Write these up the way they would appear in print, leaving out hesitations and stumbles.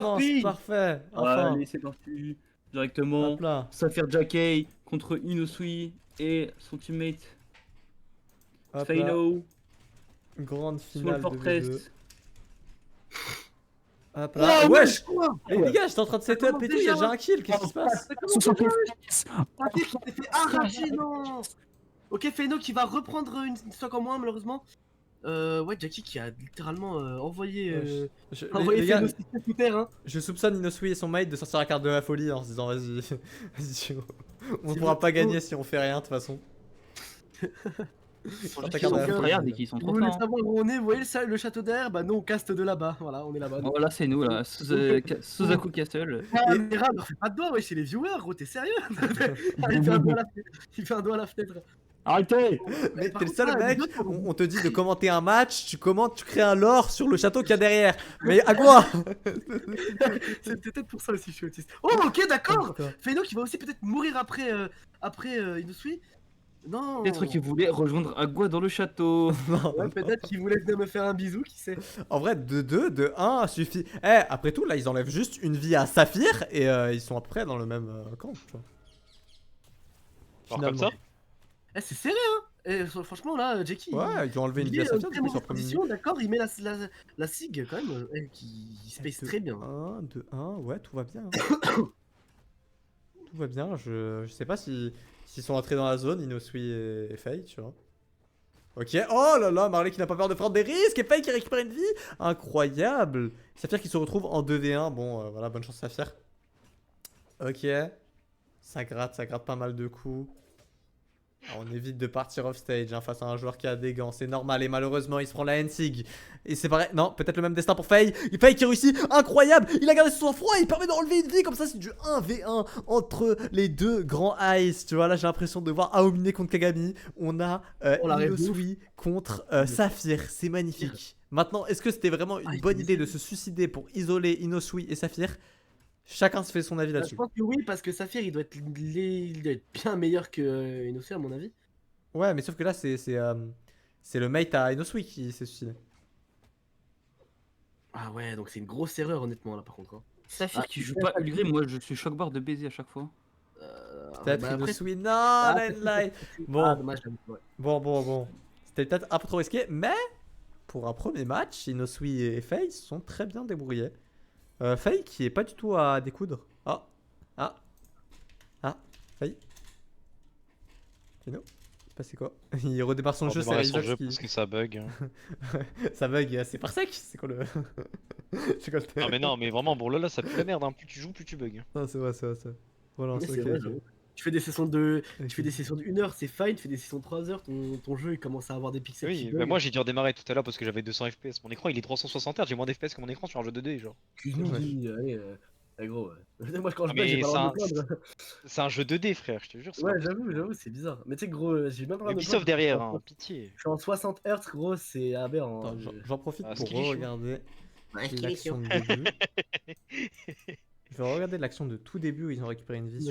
Non, c'est Oui. parfait. Enfin. Allez, c'est parti. Directement. Hop là. Saphir Jackie contre Inosui et son teammate Hop là. Feino. Grande Small finale de V2. Fortress. Hop là. Oh, Wesh! quoi? Les gars, j'étais en train de Ça setup commence et tout, il y a déjà. déjà un kill, qu'est-ce qui se passe? Ça commence déjà, Saphir qui s'est fait arracher, non. Ok, Feino qui va reprendre une stock en moins, malheureusement. Ouais, Jackie qui a littéralement envoyé, Les gars, Feino sous terre, hein. je soupçonne Inosui et son mate de sortir la carte de la folie en se disant vas-y, vas-y, on C'est pourra bon. pas gagner si on fait rien de toute façon. Ils sont Ta juste carte de la trop folie. tryhard et qu'ils sont Vous trop voulez forts. savoir où on est? Vous voyez le château d'air? Bah non, on caste de là-bas. Voilà, on est là-bas. Oh, là, c'est nous, là. Suzaku Castle. Ah, mais Ram, leur fais pas de doigt, ouais, chez les viewers, gros, t'es sérieux? Ah, il fait un doigt à la fenêtre. Il fait un doigt à la fenêtre. Arrêtez! Mais Par t'es le contre, seul là, mec, les autres, on te dit de commenter un match, tu commentes, tu crées un lore sur le château qu'il y a derrière. Mais à quoi? C'est peut-être pour ça aussi que je suis autiste. Oh, ok, d'accord! Putain. Feino qui va aussi peut-être mourir après Inosui. Non! Peut-être qu'il voulait rejoindre Agua dans le château. Non, Ouais, non. peut-être qu'il voulait venir me faire un bisou, qui sait? En vrai, de 2, de 1 suffit. Eh, après tout, là, ils enlèvent juste une vie à Saphir et ils sont à peu près dans le même camp, tu vois. Alors comme ça? Eh, c'est serré, hein! Et franchement, là, Jackie. Ouais, ils ont enlevé une il vie à est Saphir, en du très coup, ils sont mauvaise en premier position, d'accord? Il met la SIG quand même, qui space très bien. 1, 2, 1, ouais, tout va bien. Tout va bien, je sais pas s'ils sont entrés dans la zone, Inosui et Faye, tu vois. Ok, oh là là, Marley qui n'a pas peur de prendre des risques et Faye qui récupère une vie. Incroyable. Saphir qui se retrouve en 2v1, bon, voilà, bonne chance Saphir. Ok, ça gratte pas mal de coups. Alors, on évite de partir off stage hein, face à un joueur qui a des gants, c'est normal et malheureusement il se prend la N-Sig. Et c'est pareil, non, peut-être le même destin pour Faye. Faye qui réussit, incroyable, il a gardé son sang-froid, il permet d'enlever une vie comme ça, c'est du 1v1 entre les deux grands ice. Tu vois, là j'ai l'impression de voir Aomine contre Kagami. On a On la rêve Inosui contre Saphir, c'est magnifique. Maintenant, est-ce que c'était vraiment une bonne idée de se suicider pour isoler Inosui et Saphir? Chacun se fait son avis Je là-dessus. pense que oui, parce que Saphir il doit être bien meilleur que Inosui à mon avis. Ouais, mais sauf que là, c'est le mate à Inosui qui s'est suicidé. Ah ouais, donc c'est une grosse erreur honnêtement là par contre, hein. Saphir Ah, qui joue peut-être pas Ulgrim, moi je suis choc-barre de baiser à chaque fois. Peut-être bah après, Inosui. Non, ah, la light. Bon, ah, dommage, j'avoue, ouais. bon. C'était peut-être un peu trop risqué, mais pour un premier match, Inosui et Faye se sont très bien débrouillés. Faye qui est pas du tout à découdre. Ah, Faye. Fino. C'est quoi? Il redémarre son On jeu, c'est démarrer son Razox jeu qui. parce que ça bug. Hein. Ça bug, c'est par sec. C'est quoi le. C'est quoi le Ah mais non, mais vraiment, bon là ça pue la merde, hein. Plus tu joues, plus tu bugs. Non, c'est vrai. Relance, Mais ok. c'est vrai, j'avoue. Tu fais des sessions de Ok. tu fais des sessions de 1 heure, c'est fine, tu fais des sessions de 3 heures, ton jeu il commence à avoir des pixels qui Oui, bug. bah moi j'ai dû redémarrer tout à l'heure parce que j'avais 200 FPS. Mon écran il est 360 Hz, j'ai moins d'FPS que mon écran sur un jeu 2D genre. Allez, gros. Moi quand je Ah, bug, j'ai mais pas le droit de me plaindre. c'est un jeu 2D frère, je te jure. Ouais, j'avoue, c'est bizarre. Mais tu sais, gros, j'ai même pas le droit de me Ubisoft plaindre. derrière, hein, pitié. Je suis en 60 Hz, gros, c'est aberrant. Attends, j'en profite Ah, pour ce qu'il est chaud. regarder Ouais, l'action de début. Je vais regarder l'action de tout début où ils ont récupéré une vie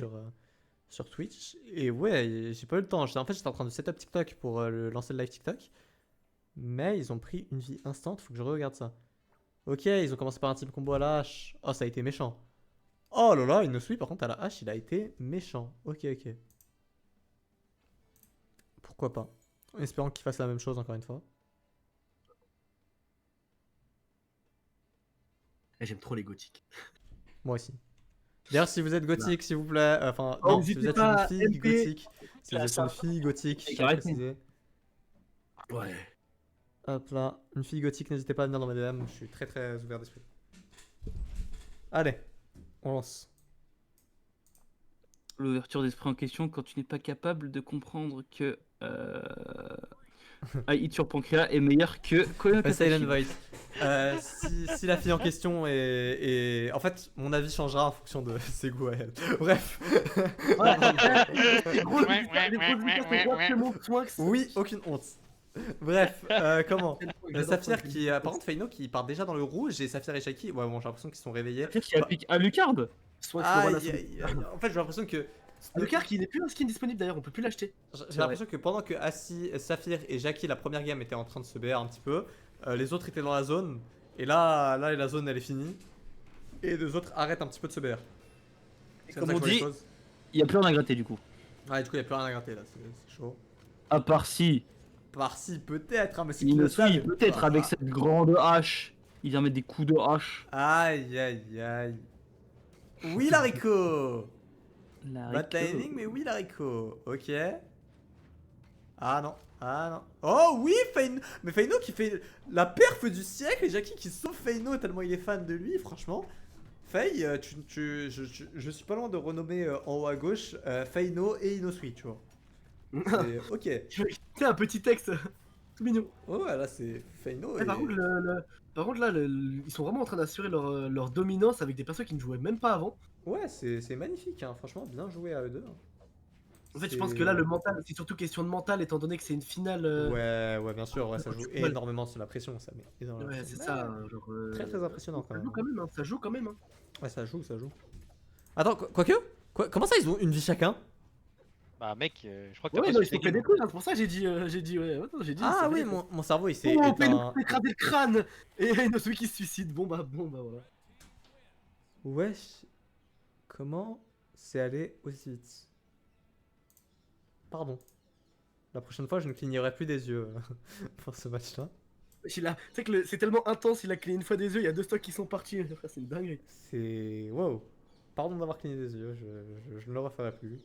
sur Twitch. Et ouais, j'ai pas eu le temps. En fait, j'étais en train de setup TikTok pour lancer le live TikTok. Mais ils ont pris une vie instant. Faut que je regarde ça. Ok, ils ont commencé par un type combo à la hache. Oh, ça a été méchant. Oh là là, Inosui, par contre, à la hache, il a été méchant. Ok. Pourquoi pas. En espérant qu'il fasse la même chose encore une fois. J'aime trop les gothiques. Moi aussi. D'ailleurs, si vous êtes gothique, s'il vous plaît. Enfin, Oh, non, si n'hésitez vous êtes pas une à fille MP. gothique. Si vous êtes une fille gothique, je tiens à préciser. Ouais. Hop là, une fille gothique, n'hésitez pas à venir dans mes DM, je suis très ouvert d'esprit. Allez, on lance. L'ouverture d'esprit en question quand tu n'es pas capable de comprendre que un hit sur Pancréas est meilleur que Koyote Silent Void. Si la fille en question est... En fait, mon avis changera en fonction de ses goûts à elle. Bref. Oui, aucune honte. Bref, comment Saphir qui... par contre, Feino qui part déjà dans le rouge et Saphir et Shaki, ouais, bon, j'ai l'impression qu'ils sont réveillés. Saphir qui applique Alucard. En fait, j'ai l'impression que... Alucard qui n'est plus un skin disponible d'ailleurs, on peut plus l'acheter. J'ai l'impression que pendant que Assi, Saphir et Jackie, la première game, étaient en train de se BR un petit peu, les autres étaient dans la zone. Et là, la zone, elle est finie. Et les deux autres arrêtent un petit peu de se BR. Et C'est comme ça on que je vois les dit, choses. il y a plus rien à gratter du coup. Ouais, du coup, il n'y a plus rien à gratter là, c'est chaud. À part si Par-ci, peut-être, hein, mais c'est qu'ils ne Inosui, savent peut-être pas. avec cette grande hache, il vient mettre des coups de hache. Aïe, aïe, aïe. Oui, l'haricot. La Bad Rico. timing, mais oui, l'haricot. Ok. Ah non, ah non. Oh oui, Feino. Mais Feino qui fait la perf du siècle et Jackie qui sauve Feino tellement il est fan de lui, franchement. Faye, je suis pas loin de renommer en haut à gauche Feino et Inosui, tu vois. C'est ok. C'est un petit texte tout mignon. Ouais, là c'est Feino Ouais, et. par contre, là, ils sont vraiment en train d'assurer leur dominance avec des personnes qui ne jouaient même pas avant. Ouais, c'est magnifique, hein. Franchement, bien joué à eux deux. En fait, je pense que là, le mental, c'est surtout question de mental, étant donné que c'est une finale. Ouais, bien sûr, ouais, ça joue football. énormément sur la pression, ça met énormément. Ouais, de c'est pression. ça. Ouais, Genre, très impressionnant quand ça même. joue quand même, hein, ça joue quand même. Hein. Ouais, ça joue, ça joue. Attends, quoique comment ça, ils ont une vie chacun? Bah, mec, je crois que Ouais, t'as non, pas ils se sont fait suivi. des couilles, hein, c'est pour ça que j'ai dit, ouais, j'ai dit. Ah c'est oui, vrai. mon cerveau il s'est Oh, éteint. fait écraser le crâne. Et il y a celui qui se suicide. Bon bah voilà. Wesh, comment c'est allé aussi vite? Pardon. La prochaine fois, je ne clignerai plus des yeux pour ce match-là. Tu sais que c'est tellement intense, il a cligné une fois des yeux, il y a 2 stocks qui sont partis. C'est une dinguerie. C'est. Wow. Pardon d'avoir cligné des yeux, je ne le referai plus.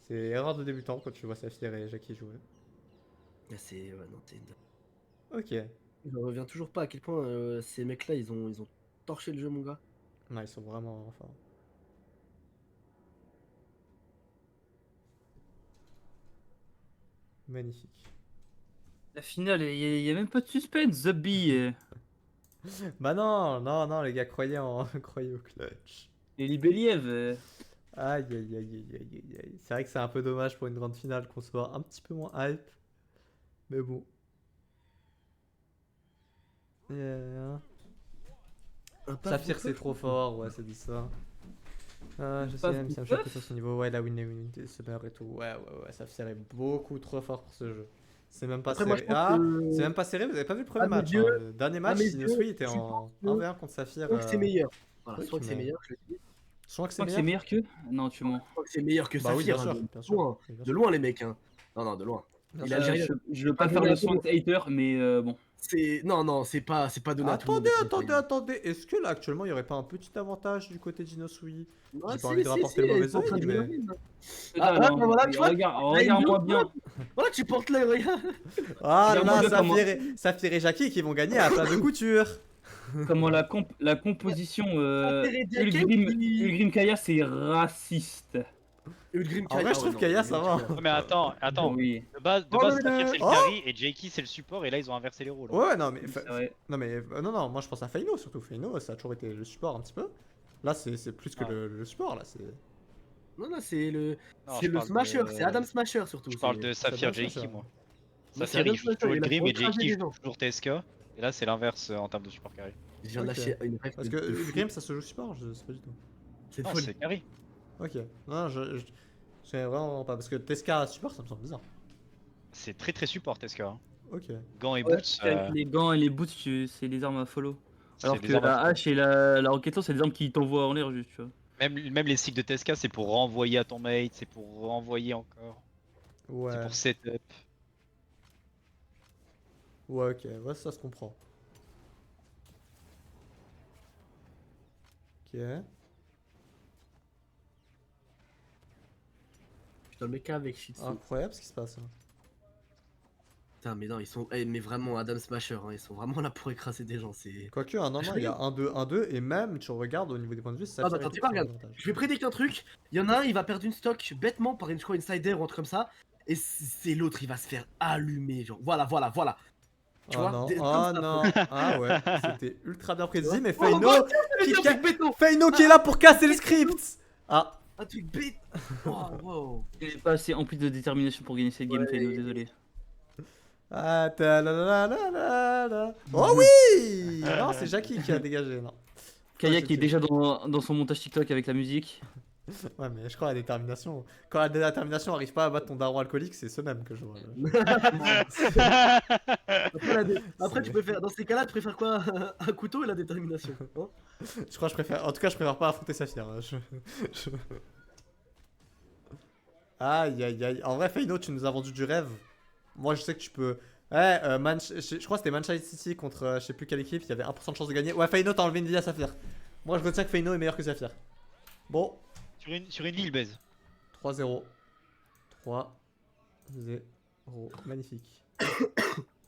C'est erreur de débutant quand tu vois Saphir et Jackie jouer. Ouais, non, t'es Ok. Je reviens toujours pas à quel point ces mecs-là, ils ont torché le jeu, mon gars. Non, ils sont vraiment forts. Magnifique. La finale, il y a même pas de suspense, Zubby. Bah non, non, non, les gars, croyez croyez au clutch. Et Libeliev. Aïe, aïe, aïe, aïe, aïe, aïe, aïe. C'est vrai que c'est un peu dommage pour une grande finale qu'on soit un petit peu moins hype. Mais bon. Yeah. Saphir, c'est trop fort, ouais, c'est dit ça. Je sais, même si un choc sur ce niveau, ouais, la win se perd et tout. Ouais, Saphir est beaucoup trop fort pour ce jeu. C'est même pas Après, moi, serré. je pense que- C'est même pas serré, vous avez pas vu le premier À mes match. yeux- Hein. Le dernier match, mes yeux, Inosui était je en pense que- 1v1 contre Saphir. Je crois que c'est meilleur. Voilà, oui, je crois tu que c'est mets- meilleur, je le dis. Je crois que Je c'est crois que c'est meilleur. meilleur que. Non, tu mens. Je crois que c'est meilleur que Bah oui, Saphir. bien sûr, hein, bien de sûr. loin. Oui, bien De sûr. loin, les mecs. Hein. Non, de loin. Bien Il sûr. a algérien. Je veux pas Ah, faire mais le attends. soin hater, mais bon. Non, c'est pas donné à tout le monde. Attendez. Est-ce que là, actuellement, il y aurait pas un petit avantage du côté d'Inosui? Ah, J'ai pas si, envie de si, rapporter si, le mauvais ils sont en train œil, de mais. jouer. Ah, bah non, voilà, tu vois, regarde-moi bien. Voilà, tu portes l'œil, regarde. Ah Regarde-moi là, bien comment- Saphir et Jackie qui vont gagner à plat de couture. Comment la composition Saphir et Jackie qui- Ulgrim Kaya, c'est raciste. Ulgrim En vrai, je trouve Kaya, ça va. Ouais, mais attends. Oui, De base, Oh, mais Saphir c'est le oh carry et Jakey c'est le support et là ils ont inversé les rôles. Ouais, non, mais. c'est vrai. Non, moi je pense à Feino surtout. Feino, ça a toujours été le support un petit peu. Là, c'est plus que Ah. le support, là. C'est. Non, c'est le Non, c'est je le parle Smasher, de- c'est Adam Smasher surtout. Je parle c'est- de Saphir Adam Jakey Smasher. moi. Moi, Saphir c'est il joue Adam toujours Smasher, le il a Grim et écraser Jakey des joue gens. toujours TSK. Et là c'est l'inverse en termes de support carry. Je viens de Ok. lâcher une rêve Parce de que fou. Grim, ça se joue support, je sais pas du tout. C'est Non, folle. c'est carry. Ok. Non, je sais vraiment pas. Parce que Teska support, ça me semble bizarre. C'est très très support TSK. Hein. Ok. Gants et Ouais, boots. avec les gants et les boots, c'est les armes à follow. c'est Alors des que armes à la feu. hache et la roquette c'est des armes qui t'envoient en l'air juste, tu vois. Même les cycles de TSK c'est pour renvoyer à ton mate, c'est pour renvoyer encore. Ouais. C'est pour setup. Ouais, ok. Ouais, ça se comprend. Ok. Putain, le mec avec Shitsu. Incroyable ce qui se passe. Hein. Putain, mais non, ils sont. Mais vraiment, Adam Smasher, hein, ils sont vraiment là pour écraser des gens. C'est. Quoique, non, il y a 1-2, 1-2, et même, tu regardes au niveau des points de vue, ça Ah, bah attends, tu pas, regarde. Je vais prédire un truc. Il y en a un, il va perdre une stock bêtement par une, je crois, insider ou un truc comme ça. Et c'est l'autre, il va se faire allumer. Genre, voilà. Tu vois, non, comme ah ça, non, ah ouais, c'était ultra bien précis, mais Oh, Feino, bah, qui, un truc béton. Feino qui est là pour casser le script. Ah, Un truc bête. Oh, wow. Il est pas assez empli de détermination pour gagner cette game, Ouais. Feino, désolé. ah, ta la la la la la. Oh oui. Non, c'est Jackie qui a dégagé, non. Kaya Ouais, qui est c'est- déjà dans son montage TikTok avec la musique. Ouais, mais je crois à la détermination. Quand la détermination arrive pas à battre ton daron alcoolique, c'est ce même que je vois. Après, tu préfères, dans ces cas-là, tu préfères quoi? Un couteau et la détermination, hein? Je crois que je préfère. En tout cas, je préfère pas affronter Saphir. Hein. je- Aïe aïe aïe. En vrai, Feino, tu nous as vendu du rêve. Moi, je sais que tu peux. Ouais, je crois que c'était Manchester City contre je sais plus quelle équipe. Il y avait 1% de chance de gagner. Ouais, Feino, t'as enlevé une vie à Saphir. Moi, je retiens que Feino est meilleur que Saphir. Bon, Sur une vie, il baise. 3-0. 3-0. Magnifique.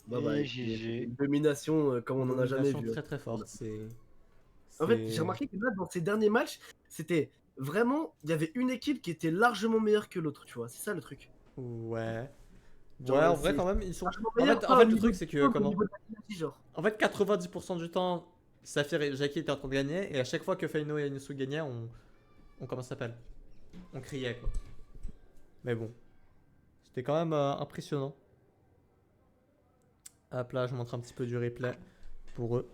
Bah, bah, Et GG. une domination comme on en a jamais Domination vu. très très forte. C'est. En fait, c'est- j'ai remarqué que là, dans ces derniers matchs, c'était vraiment. Il y avait une équipe qui était largement meilleure que l'autre, tu vois. C'est ça le truc. Ouais. Genre, Ouais, en vrai, c'est quand même, ils sont. largement En meilleur, fait, pas au le niveau truc, du c'est que. scope, au Comment niveau de la dynamique, genre. En fait, 90% du temps, Saphir et Jackie étaient en train de gagner. Et à chaque fois que Feino et Inosu gagnaient, comment ça s'appelle? On criait, quoi. Mais bon. C'était quand même impressionnant. Hop là, je montre un petit peu du replay pour eux.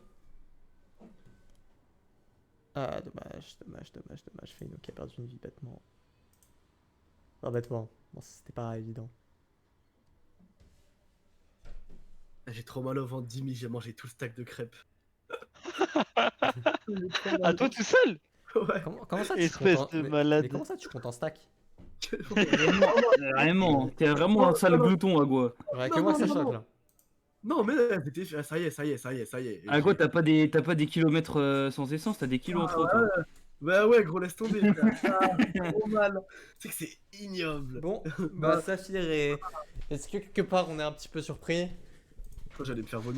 Ah, dommage. Feino qui a perdu une vie bêtement. Pas bêtement. Bon, c'était pas évident. J'ai trop mal au ventre, Jimmy, j'ai mangé tout le stack de crêpes. À toi tout seul? Ouais. Comment ça, tu Espèce comptes en... de mais- malade. Mais comment ça, tu comptes en stack? Vraiment, t'es vraiment un sale glouton, Agua. J'aurais que Non, moi non, que ça non, choque non. là. Non, mais ça y est, ça y est, ça y est, ça y est. Agua, t'as pas des kilomètres sans essence, t'as des kilos en trop, toi. Bah ouais, gros, laisse tomber. Frère. Ah, c'est trop mal. C'est que c'est ignoble. Bon, bah Saphir et... Est-ce que quelque part on est un petit peu surpris? J'allais me faire vomir.